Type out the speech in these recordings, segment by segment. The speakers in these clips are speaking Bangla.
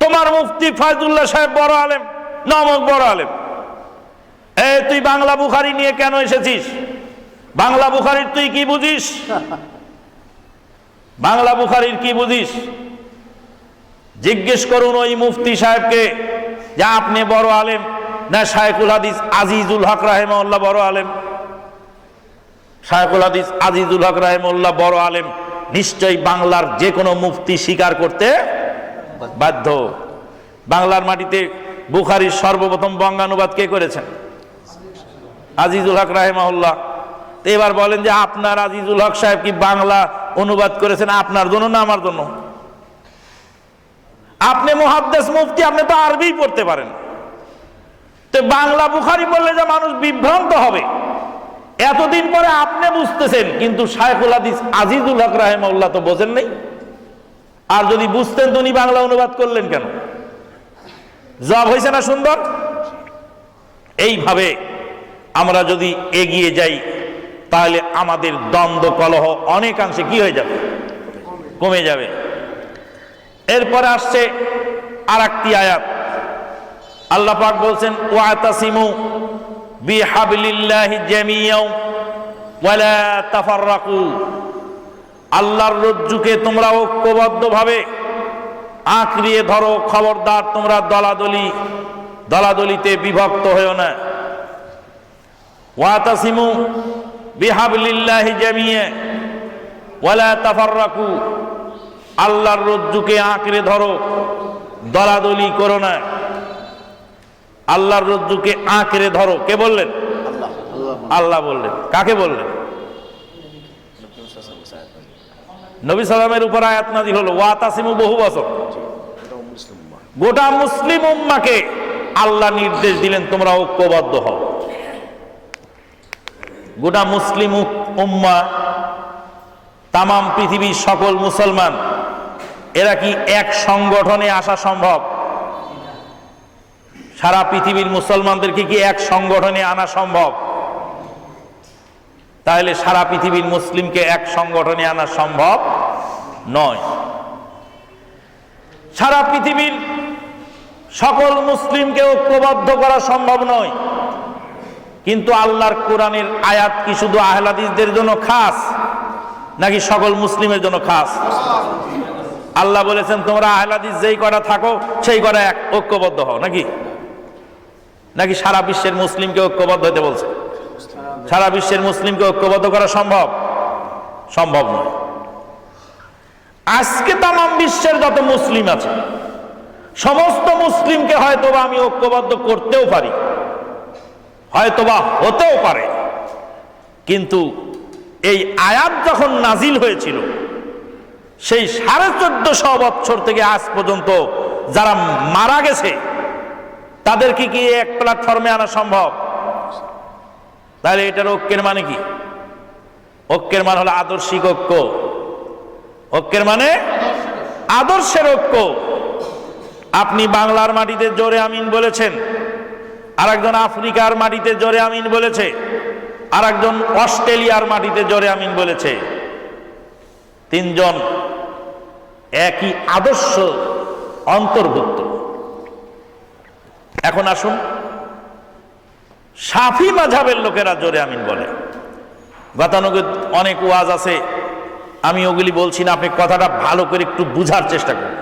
তোমার মুফতি ফায়জুল্লাহ সাহেব বড় আলেম, নমক বড় আলেম। তুই বাংলা বুখারী নিয়ে কেন এসেছিস? বাংলা বুখারীর তুই কি বুঝিস? বাংলা বুখারীর কি বুঝিস? জিজ্ঞেস করুন ওই মুফতি সাহেবকে যে আপনি বড় আলেম না শায়খুল হাদিস আজিজুল হক রাহিমাহুল্লাহ বড় আলেম? শায়খুল হাদিস আজিজুল হক রাহিমাহুল্লাহ বড় আলেম, নিশ্চয়ই বাংলার যে কোনো মুফতি স্বীকার করতে বাধ্য। বাংলার মাটিতে বুখারীর সর্বপ্রথম বঙ্গানুবাদ কে করেছেন? আজিজুল হক রাহিমাহুল্লাহ। তো এবার বলেন যে আপনার আজিজুল হক সাহেব কি বাংলা অনুবাদ করেছেন আপনার জন্য না আমার জন্য? আপনি মুহাদ্দিস মুফতি, আপনি তো আরবি পড়তে পারেন, তো বাংলা বুখারী বললে যে মানুষ বিভ্রান্ত হবে, এতদিন পরে আপনি বুঝতেছেন, কিন্তু শায়খুল হাদিস আজিজুল হক রাহিমাহুল্লাহ তো বোঝেন নাই। আর যদি বুঝতেন তো উনি বাংলা অনুবাদ করলেন কেন? জবাব হয়েছে না সুন্দর? এইভাবে আমরা যদি এগিয়ে যাই তাহলে আমাদের দ্বন্দ্ব কলহ অনেকাংশে কি হয়ে যাবে? কমে যাবে। এরপরে আসছে আর একটি আয়াত, আল্লাহ পাক বলছেন ওয়াতাসিমু বিহাবলিল্লাহি জামিয়াও ওয়ালা তাফাররাকু, আল্লাহর রজ্জুকে তোমরা ঐক্যবদ্ধভাবে আঁকড়িয়ে ধরো, খবরদার তোমরা দলাদলিতে বিভক্ত হয়েও না। ওয়াতাসিমু বিহাবলিল্লাহি জামিয়া ওয়ালা তাফাররাকু, আল্লাহর রজ্জুকে আঁকড়ে ধরো, দলাদলি করো না। আল্লাহর রজ্জুকে আঁকড়ে ধরো, কে বললেন? আল্লাহ বললেন। কাকে বললেন? নবী সাল্লামের উপর আয়াত নাযিল হলো, ওয়াতাসিমু বহু বছর, গোটা মুসলিম উম্মাহকে আল্লাহ নির্দেশ দিলেন তোমরা ঐক্যবদ্ধ হও। গোটা মুসলিম উম্মাহ, তামাম পৃথিবীর সকল মুসলমান, এরা কি এক সংগঠনে আসা সম্ভব? সারা পৃথিবীর মুসলমানদেরকে কি এক সংগঠনে আনা সম্ভব? তাহলে সারা পৃথিবীর মুসলিমকে এক সংগঠনে আনা সম্ভব নয়। সারা পৃথিবীর সকল মুসলিমকে ঐক্যবদ্ধ করা সম্ভব নয়। কিন্তু আল্লাহর কোরআনের আয়াত কি শুধু আহলে হাদিসদের জন্য খাস নাকি সকল মুসলিমের জন্য খাস? আল্লাহ বলেছেন তোমরা আহলে হাদিস যেই কটা থাকো সেই কটা ঐক্যবদ্ধ হও, নাকি সারা বিশ্বের মুসলিমকে ঐক্যবদ্ধ হতে বলছে? সারা বিশ্বের মুসলিমকে ঐক্যবদ্ধ করা সম্ভব নয়। আজকে তামাম বিশ্বের যত মুসলিম আছে সমস্ত মুসলিমকে হয়তোবা আমি ঐক্যবদ্ধ করতেও পারি, হয়তোবা হতেও পারে, কিন্তু এই আয়াত যখন নাজিল হয়েছিল সেই 1450 বছর থেকে আজ পর্যন্ত যারা মারা গেছে তাদেরকে কি এক প্ল্যাটফর্মে আনা সম্ভব? তাহলে এটার ঐক্যের মানে কি? ঐক্যের মানে হলো আদর্শিক ঐক্য। ঐক্যের মানে আদর্শের ঐক্য। আপনি বাংলার মাটিতে জোরে আমিন বলেছেন, আরেকজন আফ্রিকার মাটিতে জোরে আমিন বলেছে, আরেকজন অস্ট্রেলিয়ার মাটিতে জোরে আমিন বলেছে। তিনজন একই আদর্শ অন্তর্ভুক্ত। এখন আসুন, শাফি মাযহাবের লোকেরা জোরে আমিন বলে। গতানুগতিক অনেক ওয়াজ আছে, আমি ওগুলি বলছি না, আপনি কথাটা ভালো করে একটু বুঝার চেষ্টা করুন।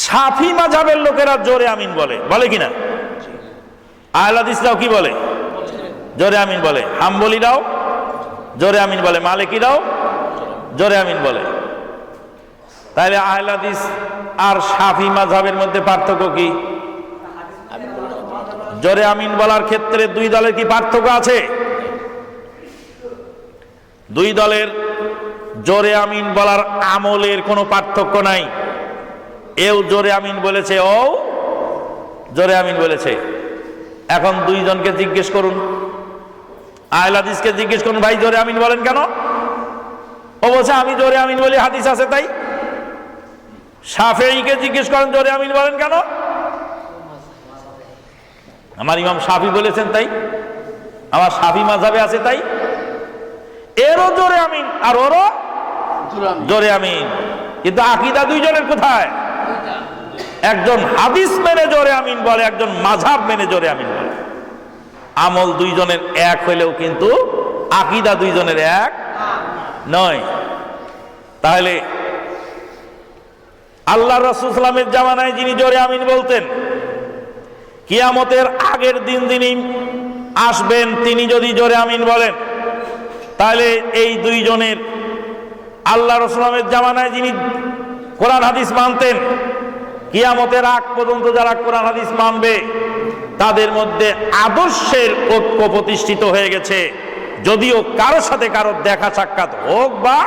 শাফি মাযহাবের লোকেরা জোরে আমিন বলে কিনা? আহলে হাদিসরাও কি বলে? জোরে আমিন বলে। হাম্বলীরাও জোরে আমিন বলে, মালিকিরাও জোরে আমিন বলে। তাহলে আহলে হাদিস আর শাফি মাযহাবের মধ্যে পার্থক্য কি? জোরে আমিন বলার ক্ষেত্রে দুই দলের কি পার্থক্য আছে? দুই দলের জোরে আমিন বলার আমলের কোনো পার্থক্য নাই। এও জোরে আমিন বলেছে, ও জোরে আমিন বলেছে। এখন দুইজনকে জিজ্ঞেস করুন, আহলে হাদিসকে জিজ্ঞেস করুন, ভাই জোরে আমিন বলেন কেন? ও বলছে আমি জোরে আমিন বলি, হাদিস আছে তাই। শাফিঈকে জিজ্ঞেস করেন জোরে আমিন বলেন কেন? আমার ইমাম শাফি বলেছেন তাই, আমার শাফি মাযহাবে আছে তাই। এরও জোরে আমিন আর ওরও জোরে আমিন, কিন্তু আকীদা দুইজনের কোথায়? একজন হাদিস মেনে জোরে আমিন বলে, একজন মাযহাব মেনে জোরে আমিন বলে। আমল দুইজনের এক হইলেও কিন্তু আকীদা দুইজনের এক নয়। তাহলে আল্লাহ রাসূল সাল্লাল্লাহু আলাইহি ওয়াসাল্লামের জামানায় যিনি জোরে আমিন বলতেন, কিয়ামতের আগের দিন যিনি আসবেন তিনি যদি জোরে আমিন বলেন, তাহলে এই দুইজনের আল্লাহ রাসূলের জামানায় যিনি কোরআন হাদিস মানতেন, কিয়ামতের আগ পর্যন্ত যারা কোরআন হাদিস মানবে তাদের মধ্যে আদর্শের ঐক্য প্রতিষ্ঠিত হয়ে গেছে, যদিও কারোর সাথে কারোর দেখা সাক্ষাৎ হোক বা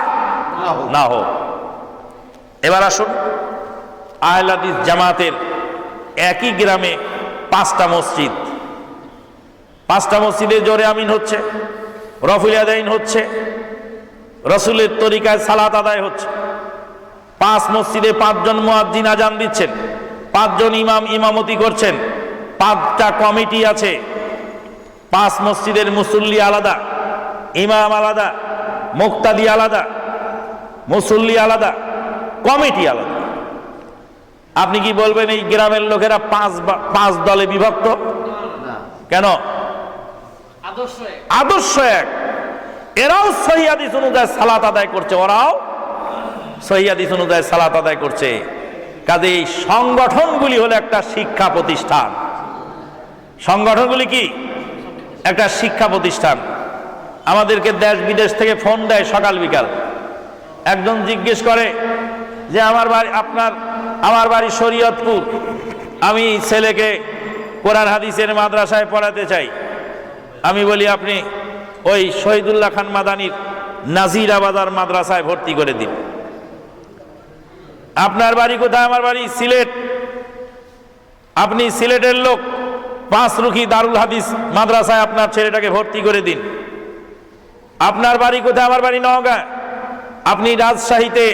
না হোক। এবার আসুন, আহলে হাদিস জামাতের একই গ্রামে 5টা মসজিদ, 5টা মসজিদে জোরে আমিন হচ্ছে, রফুল আদাইন হচ্ছে, রসুলের তরিকায় সালাত আদায় হচ্ছে। 5 মসজিদে 5 জন মুয়াজ্জিন আজান দিচ্ছেন, 5 জন ইমাম ইমামতি করছেন, 5টা কমিটি আছে। 5 মসজিদের মুসল্লি আলাদা, ইমাম আলাদা, মুক্তাদি আলাদা, মুসল্লি আলাদা, কমিটি আলাদা। আপনি কি বলবেন এই গ্রামের লোকেরা 5 দলে বিভক্ত? কেন? আদর্শ এক। এরাও সহিহ হাদিস অনুযায়ী সালাত আদায় করছে, ওরাও সহিহ হাদিস অনুযায়ী সালাত আদায় করছে। কাজে এই সংগঠনগুলি হলো একটা শিক্ষা প্রতিষ্ঠান। সংগঠনগুলি কি? একটা শিক্ষা প্রতিষ্ঠান। আমাদেরকে দেশ বিদেশ থেকে ফোন দেয় সকাল বিকাল। একজন জিজ্ঞেস করে যে আমার বাড়ি শরীয়তপুর, আমি ছেলেকে কোরআন হাদিসের মাদ্রাসায় পড়াতে চাই। আমি বলি আপনি ওই শহীদুল্লাহ খান মাদানির নাজিরা বাজার মাদ্রাসায় ভর্তি করে দিন। আপনার বাড়ি কোথায়? আমার বাড়ি সিলেট। আপনি সিলেটের লোক, 5 রুখি দারুল হাদিস মাদ্রাসায় আপনার ছেলেটাকে ভর্তি করে দিন। আপনার বাড়ি কোথায়? আমার বাড়ি নওগাঁ। আপনি রাজশাহীতে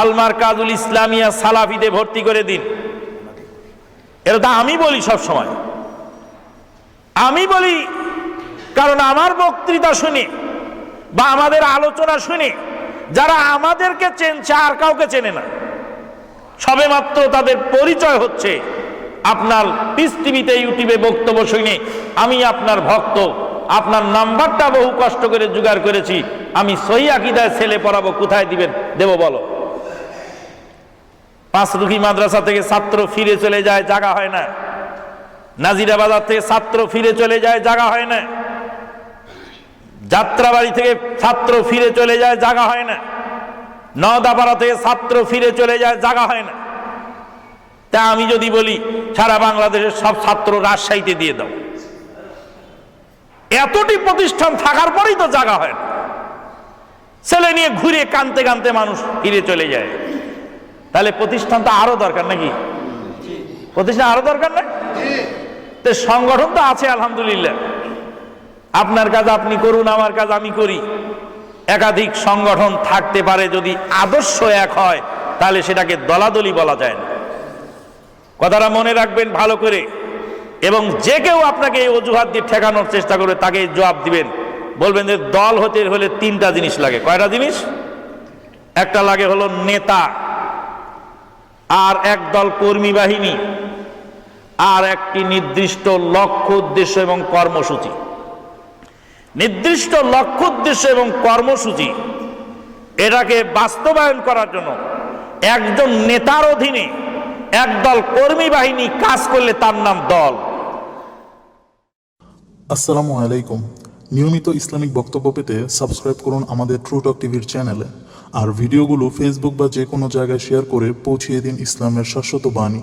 আল মারকাজুল ইসলামিয়া সালাফিতে ভর্তি করে দিন। এটা তো আমি বলি সব সময়, আমি বলি, কারণ আমার বক্তৃতা শুনে বা আমাদের আলোচনা শুনে যারা আমাদেরকে চেনছে আর কাউকে চেনে না, সবেমাত্র তাদের পরিচয় হচ্ছে আপনার পিস টিভিতে ইউটিউবে বক্তব্য শুনে আমি আপনার ভক্ত, আপনার নাম্বারটা বহু কষ্ট করে জোগাড় করেছি, আমি সহিহ আকীদায় ছেলে পড়াবো, কোথায় দিবেন? দেব বলো। 5 রুখি মাদ্রাসা থেকে ছাত্র ফিরে চলে যায়, জায়গা হয় না। নাজিরা বাজার থেকে ছাত্র ফিরে চলে যায়, জায়গা হয় না। যাত্রাবাড়ি থেকে ছাত্র ফিরে চলে যায়, জায়গা হয় না। নওদাপাড়া থেকে ছাত্র ফিরে চলে যায়, জায়গা হয় না। তা আমি যদি বলি সারা বাংলাদেশের সব ছাত্র রাজশাহীতে দিয়ে দাও, এতটি প্রতিষ্ঠান থাকার পরেই তো জায়গা হয় না। ছেলে নিয়ে ঘুরে কানতে কানতে মানুষ ফিরে চলে যায়। তাহলে প্রতিষ্ঠান তো আরো দরকার নাকি? প্রতিষ্ঠান আরো দরকার না? তো সংগঠন তো আছে আলহামদুলিল্লাহ। আপনার কাজ আপনি করুন, আমার কাজ আমি করি। একাধিক সংগঠন থাকতে পারে, যদি আদর্শ এক হয় তাহলে সেটাকে দলাদলি বলা যায় না। কথাটা মনে রাখবেন ভালো করে। এবং যে কেউ আপনাকে এই অজুহাত দিয়ে ঠেকানোর চেষ্টা করবে তাকে জবাব দিবেন, বলবেন যে দল হতে হলে 3টা জিনিস লাগে। কয়টা জিনিস? একটা লাগে হলো নেতা, আর একদল কর্মী বাহিনী, আর একটি নির্দিষ্ট লক্ষ্য উদ্দেশ্য এবং কর্মসূচি। নির্দিষ্ট লক্ষ্য উদ্দেশ্য এবং কর্মসূচি এটাকে বাস্তবায়ন করার জন্য একজন নেতার অধীনে একদল কর্মী বাহিনী কাজ করলে তার নাম দল। আসসালামু আলাইকুম। নিয়মিত ইসলামিক বক্তব্য পেতে সাবস্ক্রাইব করুন আমাদের ট্রু টক টিভির চ্যানেলে, আর ভিডিওগুলো ফেসবুক বা যে কোনো জায়গায় শেয়ার করে পৌঁছিয়ে দিন ইসলামের শাশ্বত বাণী।